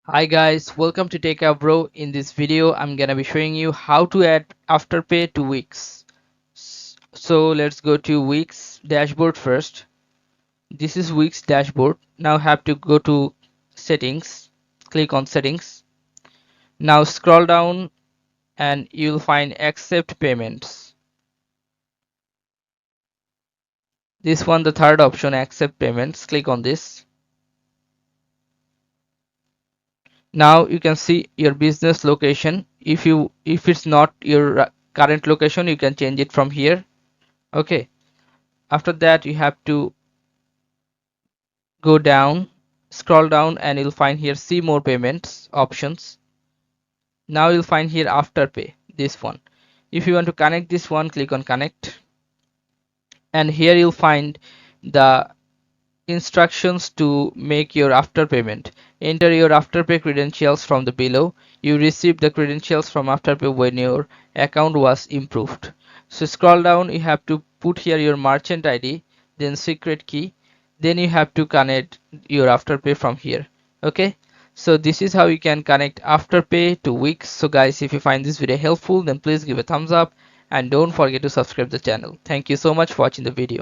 Hi guys, welcome to Techavro. In this video, I'm gonna be showing you how to add Afterpay to Wix. So let's go to Wix dashboard first. This is Wix dashboard. Now have to go to settings. Click on settings. Now scroll down and you'll find accept payments. This one, the third option, accept payments. Click on this. Now you can see your business location. If it's not your current location, you can change it from here. Okay, after that you have to go down, scroll down, and you'll find here see more payments options. Now you'll find here Afterpay, this one. If you want to connect this one, click on connect, and here you'll find the instructions to make your after payment. Enter your Afterpay credentials from the below. You received the credentials from Afterpay when your account was improved. So scroll down, you have to put here your merchant ID, then secret key, then you have to connect your Afterpay from here. Okay, so this is how you can connect Afterpay to Wix. So guys, if you find this video helpful, then please give a thumbs up and don't forget to subscribe the channel. Thank you so much for watching the video.